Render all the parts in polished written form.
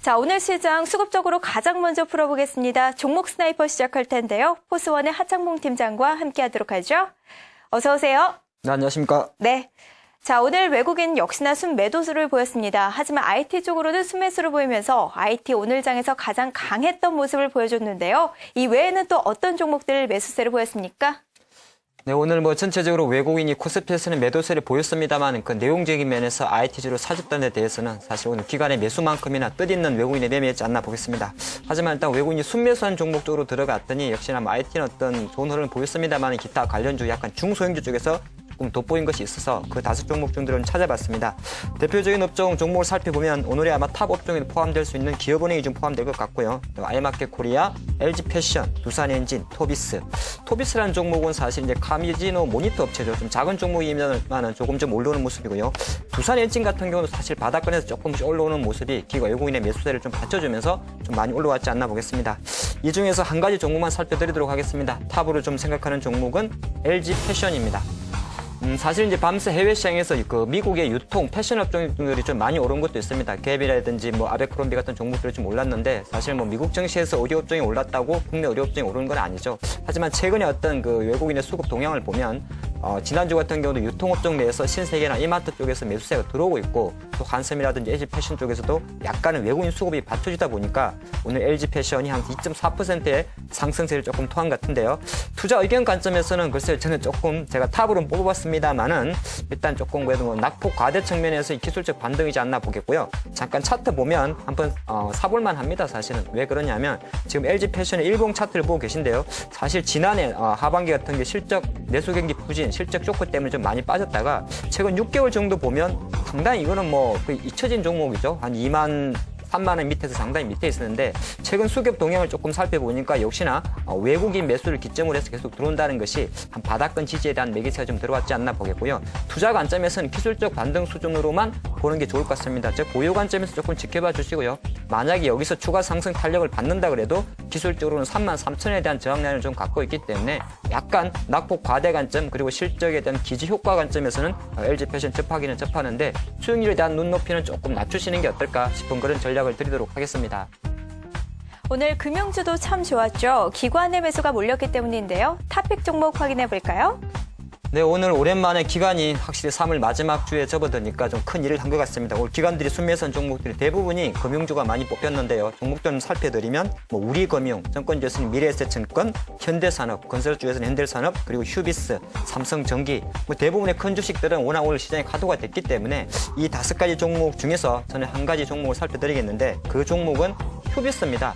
자, 오늘 시장 수급적으로 가장 먼저 풀어보겠습니다. 종목 스나이퍼 시작할 텐데요. 포스원의 하창봉 팀장과 함께하도록 하죠. 어서 오세요. 네, 안녕하십니까. 네. 자, 오늘 외국인 역시나 순매도수를 보였습니다. 하지만 IT 쪽으로는 순매수를 보이면서 IT 오늘장에서 가장 강했던 모습을 보여줬는데요. 이 외에는 또 어떤 종목들 매수세를 보였습니까? 네, 오늘 전체적으로 외국인이 코스피에서는 매도세를 보였습니다만 그 내용적인 면에서 IT주로 사줬던 데 대해서는 사실 오늘 기관의 매수만큼이나 뜻있는 외국인의 매매였지 않나 보겠습니다. 하지만 일단 외국인이 순매수한 종목 쪽으로 들어갔더니 역시나 IT는 어떤 좋은 흐름을 보였습니다만 기타 관련주 약간 중소형주 쪽에서 조금 돋보인 것이 있어서 그 5종목 정도를 찾아봤습니다. 대표적인 업종 종목을 살펴보면 오늘의 아마 탑 업종에 포함될 수 있는 기업은행이 좀 포함될 것 같고요. 아이마켓 코리아, LG패션, 두산엔진, 토비스. 토비스라는 종목은 사실 이제 카미지노 모니터 업체죠. 좀 작은 종목이면은 조금 좀 올라오는 모습이고요. 두산엔진 같은 경우는 사실 바닥권에서 조금씩 올라오는 모습이 기관 외국인의 매수세를 좀 받쳐주면서 좀 많이 올라왔지 않나 보겠습니다. 이 중에서 한 가지 종목만 살펴드리도록 하겠습니다. 탑으로 좀 생각하는 종목은 LG패션입니다. 사실 이제 밤새 해외 시장에서 그 미국의 유통 패션 업종들이 좀 많이 오른 것도 있습니다. 갭이라든지 아베크롬비 같은 종목들이 좀 올랐는데 사실 미국 증시에서 의류 업종이 올랐다고 국내 의류 업종이 오른 건 아니죠. 하지만 최근에 어떤 그 외국인의 수급 동향을 보면 지난주 같은 경우도 유통업종 내에서 신세계나 이마트 쪽에서 매수세가 들어오고 있고 또 한섬이라든지 LG 패션 쪽에서도 약간은 외국인 수급이 받쳐지다 보니까 오늘 LG 패션이 한 2.4%의 상승세를 조금 토한 것 같은데요. 투자 의견 관점에서는 글쎄요, 저는 조금 제가 탑으로 뽑아봤습니다만은 일단 조금 그래도 낙폭 과대 측면에서 기술적 반등이지 않나 보겠고요. 잠깐 차트 보면 한번 사볼만 합니다. 사실은 왜 그러냐면 지금 LG 패션의 일봉 차트를 보고 계신데요. 사실 지난해 하반기 같은 게 실적 내수 경기 부진, 실적 쇼크 때문에 좀 많이 빠졌다가 최근 6개월 정도 보면 상당히 이거는 거의 잊혀진 종목이죠. 한 3만 원 밑에서 상당히 밑에 있었는데 최근 수급 동향을 조금 살펴보니까 역시나 외국인 매수를 기점으로 해서 계속 들어온다는 것이 한 바닥권 지지에 대한 매기세가 좀 들어왔지 않나 보겠고요. 투자 관점에서는 기술적 반등 수준으로만 보는 게 좋을 것 같습니다. 즉 보유 관점에서 조금 지켜봐 주시고요. 만약에 여기서 추가 상승 탄력을 받는다 그래도 기술적으로는 33,000원에 대한 저항 라인을 좀 갖고 있기 때문에 약간 낙폭 과대 관점 그리고 실적에 대한 기지 효과 관점에서는 LG 패션 접하기는 접하는데 수익률에 대한 눈높이는 조금 낮추시는 게 어떨까 싶은 그런 전략을 드리도록 하겠습니다. 오늘 금융주도 참 좋았죠. 기관의 매수가 몰렸기 때문인데요. 탑픽 종목 확인해 볼까요? 네, 오늘 오랜만에 기관이 확실히 3월 마지막 주에 접어드니까 좀 큰 일을 한 것 같습니다. 오늘 기관들이 순매수한 종목들이 대부분이 금융주가 많이 뽑혔는데요. 종목들 살펴드리면 우리금융, 증권주에서는 미래에셋증권, 현대산업, 건설주에서는 현대산업, 그리고 휴비스, 삼성전기 대부분의 큰 주식들은 워낙 오늘 시장에 가도가 됐기 때문에 이 5가지 종목 중에서 저는 한 가지 종목을 살펴드리겠는데 그 종목은 휴비스입니다.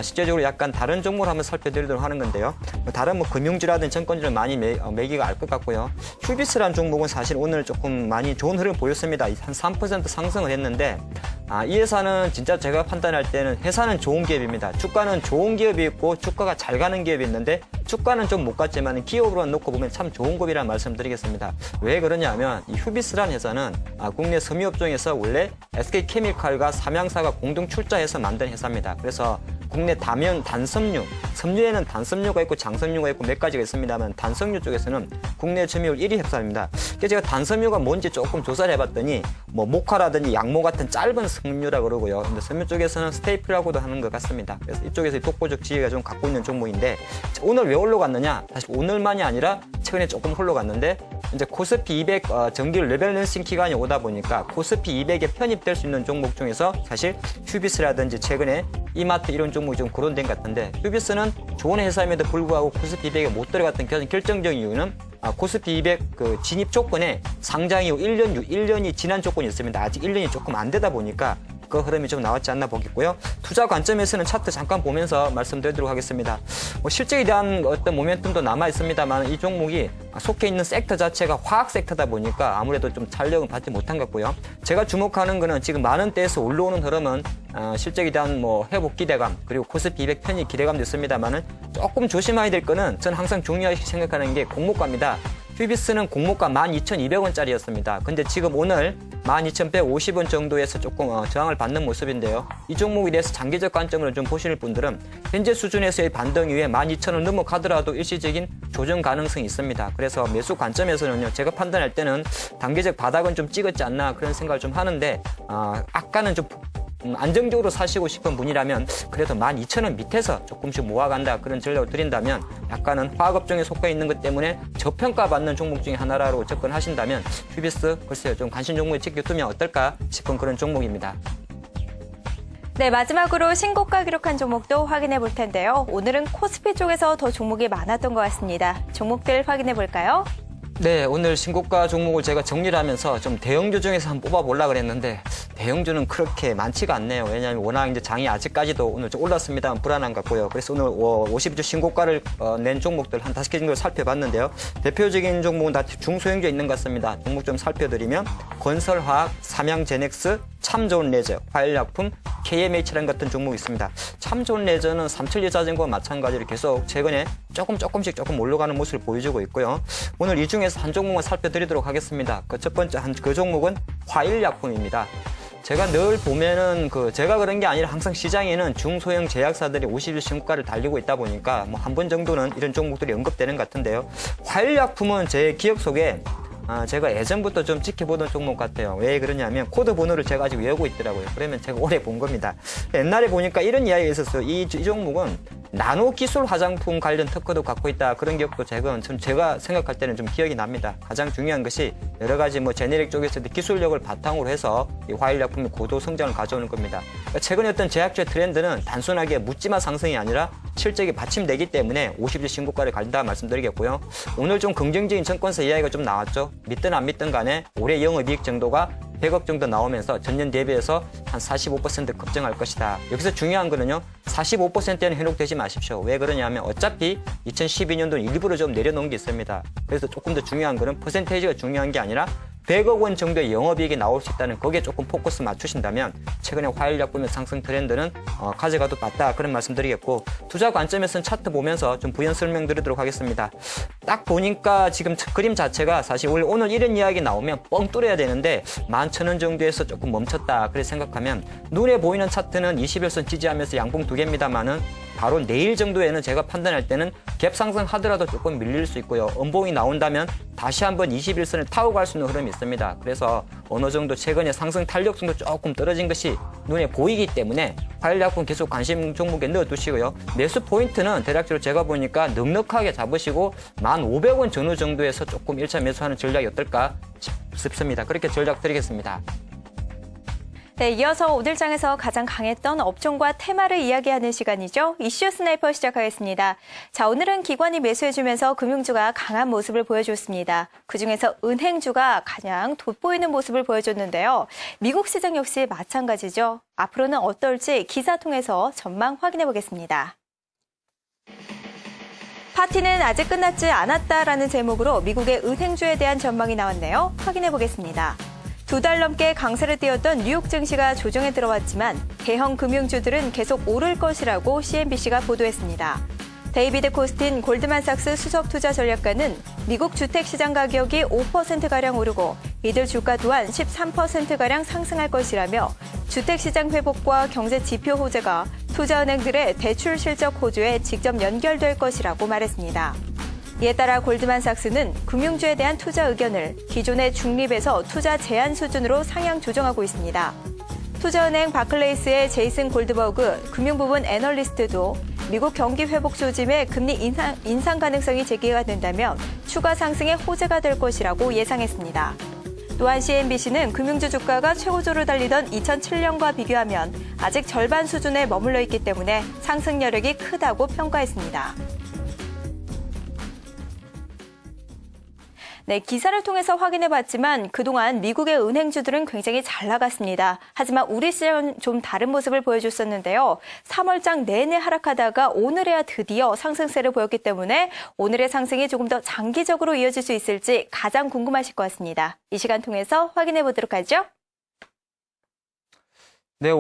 실제적으로 약간 다른 종목을 한번 살펴드리도록 하는 건데요. 다른 금융주라든 증권주는 많이 매기가 알 것 같고요. 휴비스라는 종목은 사실 오늘 조금 많이 좋은 흐름을 보였습니다. 한 3% 상승을 했는데 이 회사는 진짜 제가 판단할 때는 회사는 좋은 기업입니다. 주가는 좋은 기업이 있고 주가가 잘 가는 기업이 있는데 주가는 좀 못 갔지만 기업으로 놓고 보면 참 좋은 기업이라는 말씀드리겠습니다. 왜 그러냐면 이 휴비스라는 회사는 국내 섬유업종에서 원래 SK케미칼과 삼양사가 공동 출자해서 만든 회사입니다. 그래서 국내 단섬유, 섬유에는 단섬유가 있고 장섬유가 있고 몇 가지가 있습니다만 단섬유 쪽에서는 국내 점유율 1위 회사입니다. 그래서 제가 단섬유가 뭔지 조금 조사를 해봤더니 모카라든지 양모 같은 짧은 섬유라고 그러고요. 근데 섬유 쪽에서는 스테이플이라고도 하는 것 같습니다. 그래서 이쪽에서 독보적 지위가 좀 갖고 있는 종목인데 오늘 왜 올라갔느냐? 사실 오늘만이 아니라 최근에 조금 올라갔는데 이제 코스피 200 정기 레밸런싱 기간이 오다 보니까 코스피 200에 편입될 수 있는 종목 중에서 사실 휴비스라든지 최근에 이마트 이런 종목이 좀 거론된 것 같은데 휴비스는 좋은 회사임에도 불구하고 코스피 200에 못 들어갔던 결정적인 이유는 코스피 200 진입 조건에 상장 이후 1년이 지난 조건이 있습니다. 아직 1년이 조금 안 되다 보니까 그 흐름이 좀 나왔지 않나 보겠고요. 투자 관점에서는 차트 잠깐 보면서 말씀드리도록 하겠습니다. 실적에 대한 어떤 모멘텀도 남아 있습니다만 이 종목이 속해 있는 섹터 자체가 화학 섹터다 보니까 아무래도 좀 탄력은 받지 못한 것 같고요. 제가 주목하는 거는 지금 만 원대에서 올라오는 흐름은 실적에 대한 회복 기대감 그리고 코스피 200 편입 기대감도 있습니다만은 조금 조심해야 될 거는 저는 항상 중요하게 생각하는 게 공모가입니다. 휴비스는 공모가 12,200원짜리였습니다. 근데 지금 오늘 12,150원 정도에서 조금 저항을 받는 모습인데요. 이 종목에 대해서 장기적 관점으로 좀 보실 분들은 현재 수준에서의 반등 이후에 12,000원 넘어가더라도 일시적인 조정 가능성이 있습니다. 그래서 매수 관점에서는요. 제가 판단할 때는 단기적 바닥은 좀 찍었지 않나 그런 생각을 좀 하는데 아까는 좀 안정적으로 사시고 싶은 분이라면 그래도 12,000원 밑에서 조금씩 모아간다 그런 전략을 드린다면 약간은 화학업종에 속해 있는 것 때문에 저평가받는 종목 중에 하나로 접근하신다면 휴비스 글쎄요 좀 관심 종목에 지켜두면 어떨까 싶은 그런 종목입니다. 네, 마지막으로 신고가 기록한 종목도 확인해 볼 텐데요. 오늘은 코스피 쪽에서 더 종목이 많았던 것 같습니다. 종목들 확인해 볼까요? 네, 오늘 신고가 종목을 제가 정리를 하면서 좀 대형주 중에서 한번 뽑아보려고 그랬는데 대형주는 그렇게 많지가 않네요. 왜냐하면 워낙 이제 장이 아직까지도 오늘 좀 올랐습니다만 불안한 것 같고요. 그래서 오늘 50주 신고가를 낸 종목들 한 5개 정도 살펴봤는데요. 대표적인 종목은 다 중소형주에 있는 것 같습니다. 종목 좀 살펴드리면 건설화학, 삼양제넥스, 참좋은레저, 화일약품, KMH라는 같은 종목이 있습니다. 참좋은레저는 삼천리자전거와 마찬가지로 계속 최근에 조금씩 올라가는 모습을 보여주고 있고요. 오늘 이 중에서 한 종목만 살펴드리도록 하겠습니다. 그 첫 번째 그 종목은 화일약품입니다. 제가 늘 보면은 제가 그런 게 아니라 항상 시장에는 중소형 제약사들이 50일 신고가를 달리고 있다 보니까 뭐 한 번 정도는 이런 종목들이 언급되는 것 같은데요. 화일약품은 제 기억 속에 제가 예전부터 좀 지켜보던 종목 같아요. 왜 그러냐면 코드 번호를 제가 아직 외우고 있더라고요. 그러면 제가 오래 본 겁니다. 옛날에 보니까 이런 이야기가 있었어요. 이 종목은 나노 기술 화장품 관련 특허도 갖고 있다. 그런 기억도 제가 생각할 때는 좀 기억이 납니다. 가장 중요한 것이 여러 가지 제네릭 쪽에서도 기술력을 바탕으로 해서 이 화일약품이 고도 성장을 가져오는 겁니다. 그러니까 최근에 어떤 제약주의 트렌드는 단순하게 묻지마 상승이 아니라 실적이 받침되기 때문에 50주 신고가를 간다 말씀드리겠고요. 오늘 좀 긍정적인 증권사 이야기가 좀 나왔죠. 믿든 안 믿든 간에 올해 영업이익 정도가 100억 정도 나오면서 전년 대비해서 한 45% 급증할 것이다. 여기서 중요한 거는요. 45%에는 현혹되지 마십시오. 왜 그러냐면 어차피 2012년도는 일부러 좀 내려놓은 게 있습니다. 그래서 조금 더 중요한 거는 퍼센테이지가 중요한 게 아니라 100억 원 정도의 영업이익이 나올 수 있다는 거기에 조금 포커스 맞추신다면 최근에 화일약품의 상승 트렌드는 가져가도 맞다 그런 말씀 드리겠고 투자 관점에서는 차트 보면서 좀 부연 설명드리도록 하겠습니다. 딱 보니까 지금 그림 자체가 사실 오늘 이런 이야기 나오면 뻥 뚫어야 되는데 11,000원 정도에서 조금 멈췄다 그렇게 생각하면 눈에 보이는 차트는 21선 지지하면서 양봉 2개입니다만은 바로 내일 정도에는 제가 판단할 때는 갭 상승하더라도 조금 밀릴 수 있고요. 음봉이 나온다면 다시 한번 21선을 타고 갈 수 있는 흐름이 있습니다. 그래서 어느 정도 최근에 상승 탄력성도 조금 떨어진 것이 눈에 보이기 때문에 화일약품 계속 관심 종목에 넣어두시고요. 매수 포인트는 대략적으로 제가 보니까 넉넉하게 잡으시고 1,500원 전후 정도에서 조금 1차 매수하는 전략이 어떨까 싶습니다. 그렇게 전략 드리겠습니다. 네, 이어서 오늘 장에서 가장 강했던 업종과 테마를 이야기하는 시간이죠. 이슈 스나이퍼 시작하겠습니다. 자, 오늘은 기관이 매수해주면서 금융주가 강한 모습을 보여줬습니다. 그중에서 은행주가 가장 돋보이는 모습을 보여줬는데요. 미국 시장 역시 마찬가지죠. 앞으로는 어떨지 기사 통해서 전망 확인해 보겠습니다. 파티는 아직 끝나지 않았다라는 제목으로 미국의 은행주에 대한 전망이 나왔네요. 확인해 보겠습니다. 2달 넘게 강세를 띄웠던 뉴욕 증시가 조정에 들어왔지만 대형 금융주들은 계속 오를 것이라고 CNBC가 보도했습니다. 데이비드 코스틴 골드만삭스 수석 투자 전략가는 미국 주택시장 가격이 5%가량 오르고 이들 주가 또한 13%가량 상승할 것이라며 주택시장 회복과 경제 지표 호재가 투자은행들의 대출 실적 호조에 직접 연결될 것이라고 말했습니다. 이에 따라 골드만삭스는 금융주에 대한 투자 의견을 기존의 중립에서 투자 제한 수준으로 상향 조정하고 있습니다. 투자은행 바클레이스의 제이슨 골드버그 금융부문 애널리스트도 미국 경기 회복 조짐에 금리 인상 가능성이 제기가 된다면 추가 상승의 호재가 될 것이라고 예상했습니다. 또한 CNBC는 금융주 주가가 최고조를 달리던 2007년과 비교하면 아직 절반 수준에 머물러 있기 때문에 상승 여력이 크다고 평가했습니다. 네, 기사를 통해서 확인해봤지만 그동안 미국의 은행주들은 굉장히 잘 나갔습니다. 하지만 우리 시장은 좀 다른 모습을 보여줬었는데요. 3월장 내내 하락하다가 오늘에야 드디어 상승세를 보였기 때문에 오늘의 상승이 조금 더 장기적으로 이어질 수 있을지 가장 궁금하실 것 같습니다. 이 시간 통해서 확인해보도록 하죠. 네,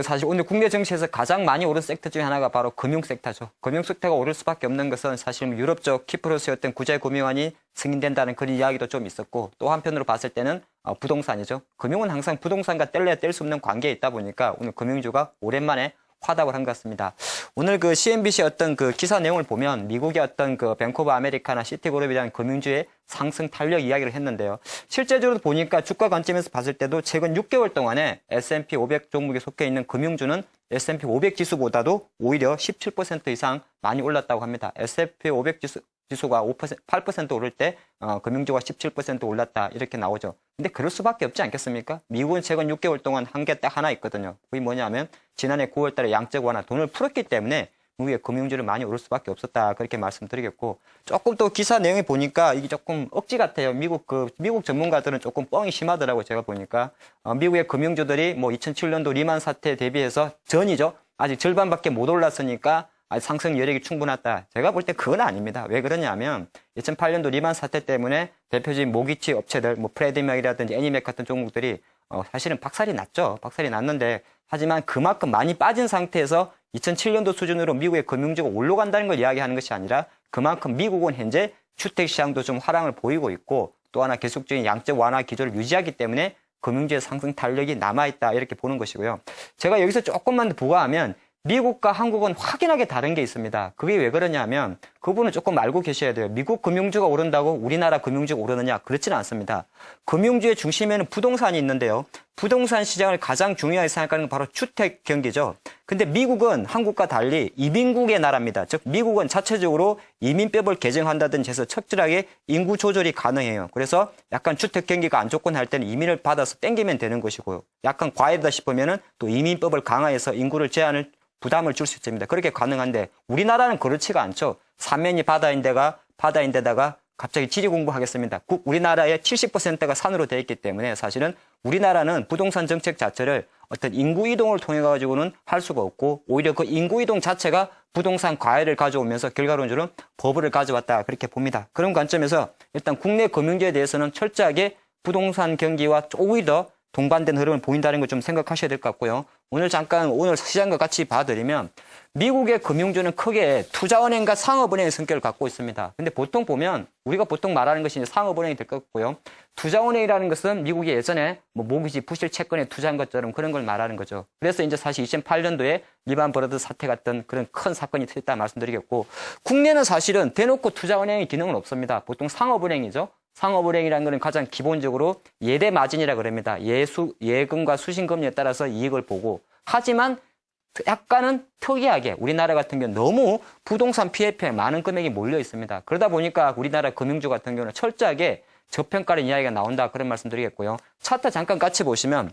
사실 오늘 국내 증시에서 가장 많이 오른 섹터 중에 하나가 바로 금융 섹터죠. 금융 섹터가 오를 수밖에 없는 것은 사실 유럽적 키프로스였던 구제금융안이 승인된다는 그런 이야기도 좀 있었고 또 한편으로 봤을 때는 부동산이죠. 금융은 항상 부동산과 뗄래야 뗄 수 없는 관계에 있다 보니까 오늘 금융주가 오랜만에 화답을 한 것 같습니다. 오늘 그 CNBC 어떤 그 기사 내용을 보면 미국의 어떤 그 뱅크 오브 아메리카나 시티그룹에 대한 금융주의 상승 탄력 이야기를 했는데요. 실제적으로 보니까 주가 관점에서 봤을 때도 최근 6개월 동안에 S&P 500 종목에 속해 있는 금융주는 S&P 500 지수보다도 오히려 17% 이상 많이 올랐다고 합니다. S&P 500 지수가 8% 오를 때 금융주가 17% 올랐다 이렇게 나오죠. 근데 그럴 수밖에 없지 않겠습니까? 미국은 최근 6개월 동안 한 게 딱 하나 있거든요. 그게 뭐냐면 지난해 9월 달에 양적 완화 돈을 풀었기 때문에 미국의 금융주를 많이 오를 수밖에 없었다. 그렇게 말씀드리겠고 조금 또 기사 내용에 보니까 이게 조금 억지 같아요. 미국 전문가들은 조금 뻥이 심하더라고요. 제가 보니까 미국의 금융주들이 뭐 2007년도 리만 사태 대비해서 전이죠. 아직 절반밖에 못 올랐으니까 상승 여력이 충분하다. 제가 볼 때 그건 아닙니다. 왜 그러냐면 2008년도 리만 사태 때문에 대표적인 모기지 업체들, 뭐 프레디맥이라든지 애니맥 같은 종목들이 사실은 박살이 났죠. 박살이 났는데 하지만 그만큼 많이 빠진 상태에서 2007년도 수준으로 미국의 금융주가 올라간다는 걸 이야기하는 것이 아니라 그만큼 미국은 현재 주택시장도 좀 화랑을 보이고 있고 또 하나 계속적인 양적 완화 기조를 유지하기 때문에 금융주의 상승 탄력이 남아있다 이렇게 보는 것이고요. 제가 여기서 조금만 더 부과하면 미국과 한국은 확연하게 다른 게 있습니다. 그게 왜 그러냐면 그 부분은 조금 알고 계셔야 돼요. 미국 금융주가 오른다고 우리나라 금융주가 오르느냐? 그렇지는 않습니다. 금융주의 중심에는 부동산이 있는데요. 부동산 시장을 가장 중요하게 생각하는 건 바로 주택 경기죠. 근데 미국은 한국과 달리 이민국의 나라입니다. 즉 미국은 자체적으로 이민법을 개정한다든지 해서 척절하게 인구 조절이 가능해요. 그래서 약간 주택 경기가 안 좋건 할 때는 이민을 받아서 땡기면 되는 것이고요. 약간 과해다 싶으면은 또 이민법을 강화해서 인구를 부담을 줄 수 있습니다. 그렇게 가능한데 우리나라는 그렇지가 않죠. 사면이 바다인데다가 갑자기 지리 공부하겠습니다. 우리나라의 70%가 산으로 되어 있기 때문에 사실은 우리나라는 부동산 정책 자체를 어떤 인구 이동을 통해 가지고는 할 수가 없고 오히려 그 인구 이동 자체가 부동산 과열을 가져오면서 결과론적으로 버블을 가져왔다 그렇게 봅니다. 그런 관점에서 일단 국내 금융지에 대해서는 철저하게 부동산 경기와 오히려 동반된 흐름을 보인다는 걸 좀 생각하셔야 될 것 같고요. 오늘 시장과 같이 봐드리면 미국의 금융주는 크게 투자은행과 상업은행의 성격을 갖고 있습니다. 근데 보통 보면 우리가 보통 말하는 것이 이제 상업은행이 될 것 같고요. 투자은행이라는 것은 미국이 예전에 뭐 모기지 부실 채권에 투자한 것처럼 그런 걸 말하는 거죠. 그래서 이제 사실 2008년도에 리만 브러더스 사태 같은 그런 큰 사건이 터졌다 말씀드리겠고 국내는 사실은 대놓고 투자은행의 기능은 없습니다. 보통 상업은행이죠. 상업은행이라는 것은 가장 기본적으로 예대 마진이라 그럽니다. 예금과 수신금리에 따라서 이익을 보고 하지만 약간은 특이하게 우리나라 같은 경우는 너무 부동산 PF에 많은 금액이 몰려 있습니다. 그러다 보니까 우리나라 금융주 같은 경우는 철저하게 저평가를 이야기가 나온다 그런 말씀 드리겠고요. 차트 잠깐 같이 보시면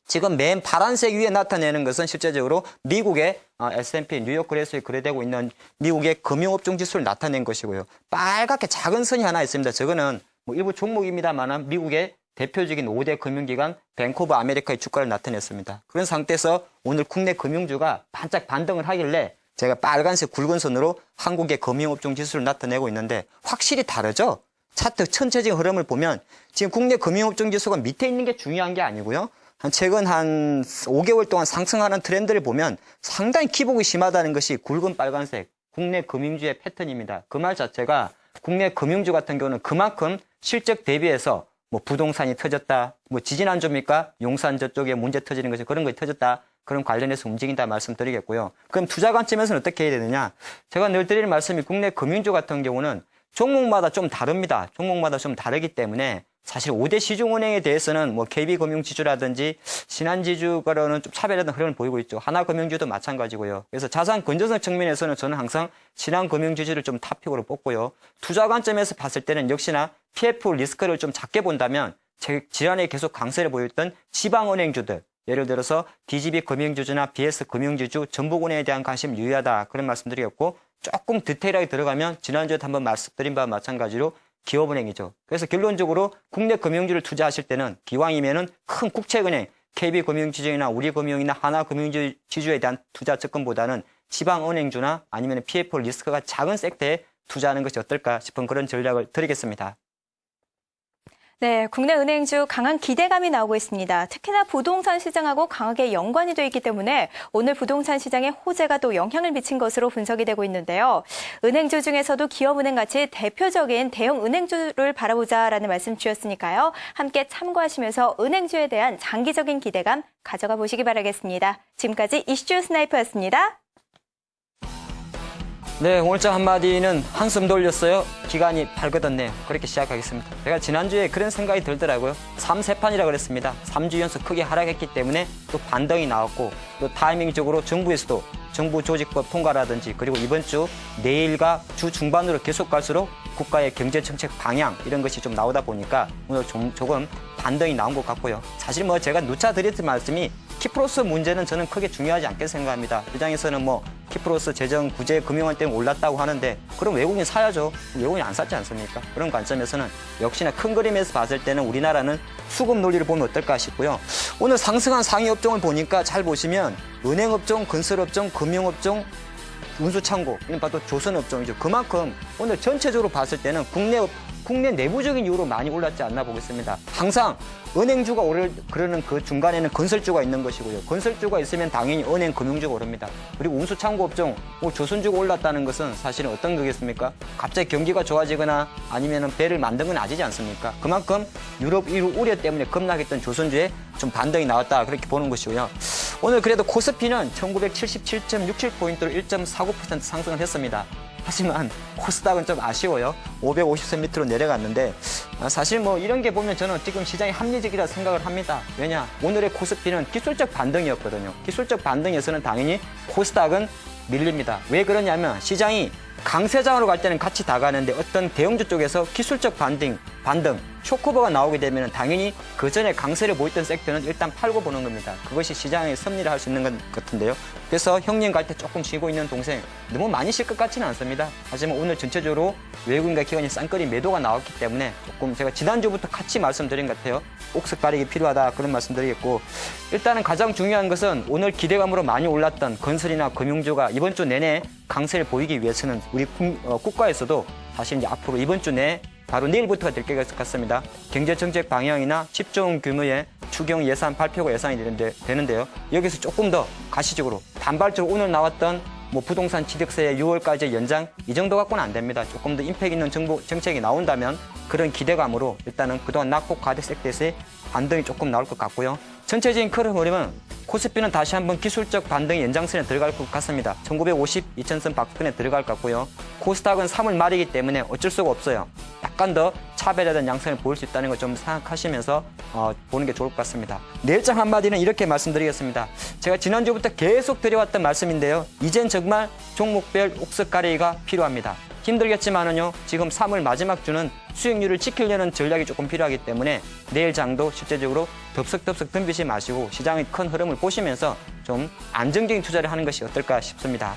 지금 맨 파란색 위에 나타내는 것은 실제적으로 미국의 S&P 뉴욕 거래소에 거래되고 있는 미국의 금융업종 지수를 나타낸 것이고요. 빨갛게 작은 선이 하나 있습니다. 저거는 뭐 일부 종목입니다만 미국의 대표적인 5대 금융기관 뱅크 오브 아메리카의 주가를 나타냈습니다. 그런 상태에서 오늘 국내 금융주가 반짝 반등을 하길래 제가 빨간색 굵은 선으로 한국의 금융업종 지수를 나타내고 있는데 확실히 다르죠? 차트 전체적인 흐름을 보면 지금 국내 금융업종 지수가 밑에 있는 게 중요한 게 아니고요. 최근 한 5개월 동안 상승하는 트렌드를 보면 상당히 기복이 심하다는 것이 굵은 빨간색 국내 금융주의 패턴입니다. 그 말 자체가 국내 금융주 같은 경우는 그만큼 실적 대비해서 뭐 부동산이 터졌다, 뭐 지진 안 줍니까? 용산 저쪽에 문제 터지는 것이 그런 것이 터졌다. 그런 관련해서 움직인다 말씀드리겠고요. 그럼 투자 관점에서는 어떻게 해야 되느냐? 제가 늘 드리는 말씀이 국내 금융주 같은 경우는 종목마다 좀 다릅니다. 종목마다 좀 다르기 때문에 사실 5대 시중은행에 대해서는 뭐 KB금융지주라든지 신한지주가로는 좀 차별화된 흐름을 보이고 있죠. 하나금융주도 마찬가지고요. 그래서 자산 건전성 측면에서는 저는 항상 신한금융지주를 좀 탑픽으로 뽑고요. 투자 관점에서 봤을 때는 역시나 PF 리스크를 좀 작게 본다면 지난해 계속 강세를 보였던 지방은행주들 예를 들어서 DGB 금융지주나 BS 금융지주, 전북은행에 대한 관심 유의하다 그런 말씀드리겠고 조금 디테일하게 들어가면 지난주에도 한번 말씀드린 바와 마찬가지로 기업은행이죠. 그래서 결론적으로 국내 금융주를 투자하실 때는 기왕이면은 큰 국책은행, KB금융지주나 우리금융이나 하나금융지주에 대한 투자 접근보다는 지방은행주나 아니면 PF 리스크가 작은 섹터에 투자하는 것이 어떨까 싶은 그런 전략을 드리겠습니다. 네, 국내 은행주 강한 기대감이 나오고 있습니다. 특히나 부동산 시장하고 강하게 연관이 돼 있기 때문에 오늘 부동산 시장에 호재가 또 영향을 미친 것으로 분석이 되고 있는데요. 은행주 중에서도 기업은행 같이 대표적인 대형 은행주를 바라보자라는 말씀 주셨으니까요. 함께 참고하시면서 은행주에 대한 장기적인 기대감 가져가 보시기 바라겠습니다. 지금까지 이슈 스나이퍼였습니다. 네, 오늘장 한마디는 한숨 돌렸어요. 기간이 발거졌네요. 그렇게 시작하겠습니다. 제가 지난주에 그런 생각이 들더라고요. 3세판이라 그랬습니다. 3주 연속 크게 하락했기 때문에 또 반등이 나왔고 또 타이밍적으로 정부에서도 정부 조직법 통과라든지 그리고 이번 주 내일과 주 중반으로 계속 갈수록 국가의 경제정책 방향 이런 것이 좀 나오다 보니까 오늘 조금 반등이 나온 것 같고요. 사실 뭐 제가 누차 드렸던 말씀이 키프로스 문제는 저는 크게 중요하지 않게 생각합니다. 시장에서는 뭐 키프로스 재정 구제 금융원 때문에 올랐다고 하는데 그럼 외국인 사야죠. 외국인 안 샀지 않습니까? 그런 관점에서는 역시나 큰 그림에서 봤을 때는 우리나라는 수급 논리를 보면 어떨까 싶고요. 오늘 상승한 상위 업종을 보니까 잘 보시면 은행업종, 건설업종, 금융업종, 운수창고, 이런 봐도 조선업종이죠. 그만큼 오늘 전체적으로 봤을 때는 국내 내부적인 이유로 많이 올랐지 않나 보겠습니다. 항상 은행주가 오를 그러는 그 중간에는 건설주가 있는 것이고요. 건설주가 있으면 당연히 은행, 금융주가 오릅니다. 그리고 운수창고 업종, 조선주가 올랐다는 것은 사실은 어떤 거겠습니까? 갑자기 경기가 좋아지거나 아니면 배를 만든 건 아니지 않습니까? 그만큼 유럽 우려 때문에 급락했던 조선주에 좀 반등이 나왔다 그렇게 보는 것이고요. 오늘 그래도 코스피는 1977.67포인트로 1.49% 상승을 했습니다. 하지만 코스닥은 좀 아쉬워요. 550선 밑으로 내려갔는데 사실 뭐 이런 게 보면 저는 지금 시장이 합리적이라 생각을 합니다. 왜냐? 오늘의 코스피는 기술적 반등이었거든요. 기술적 반등에서는 당연히 코스닥은 밀립니다. 왜 그러냐면 시장이 강세장으로 갈 때는 같이 다 가는데 어떤 대형주 쪽에서 기술적 반등, 쇼크버가 나오게 되면 당연히 그 전에 강세를 보였던 섹터는 일단 팔고 보는 겁니다. 그것이 시장의 섭리를 할 수 있는 것 같은데요. 그래서 형님 갈 때 조금 쉬고 있는 동생 너무 많이 쉴 것 같지는 않습니다. 하지만 오늘 전체적으로 외국인과 기관이 쌍끌이 매도가 나왔기 때문에 조금 제가 지난주부터 같이 말씀드린 것 같아요. 옥석 가리기 필요하다 그런 말씀드리겠고 일단은 가장 중요한 것은 오늘 기대감으로 많이 올랐던 건설이나 금융주가 이번 주 내내 강세를 보이기 위해서는 우리 국가에서도 사실 이제 앞으로 이번 주 내에 바로 내일부터가 될 것 같습니다. 경제정책 방향이나 10조 원 규모의 추경 예산 발표가 예상이 되는데요. 여기서 조금 더 가시적으로 단발적으로 오늘 나왔던 부동산 취득세 6월까지 연장 이 정도 갖고는 안 됩니다. 조금 더 임팩 있는 정부 정책이 나온다면 그런 기대감으로 일단은 그동안 낙폭 가드 섹터에서의 반등이 조금 나올 것 같고요. 전체적인 흐름은 코스피는 다시 한번 기술적 반등의 연장선에 들어갈 것 같습니다. 1950, 2000선 박스권에 들어갈 것 같고요. 코스닥은 3월 말이기 때문에 어쩔 수가 없어요. 약간 더 차별화된 양상을 보일 수 있다는 걸 좀 생각하시면서 보는 게 좋을 것 같습니다. 내일장 한마디는 이렇게 말씀드리겠습니다. 제가 지난주부터 계속 드려왔던 말씀인데요. 이젠 정말 종목별 옥석 가리기가 필요합니다. 힘들겠지만은요, 지금 3월 마지막 주는 수익률을 지키려는 전략이 조금 필요하기 때문에 내일 장도 실제적으로 덥석덥석 덤비지 마시고 시장의 큰 흐름을 보시면서 좀 안정적인 투자를 하는 것이 어떨까 싶습니다.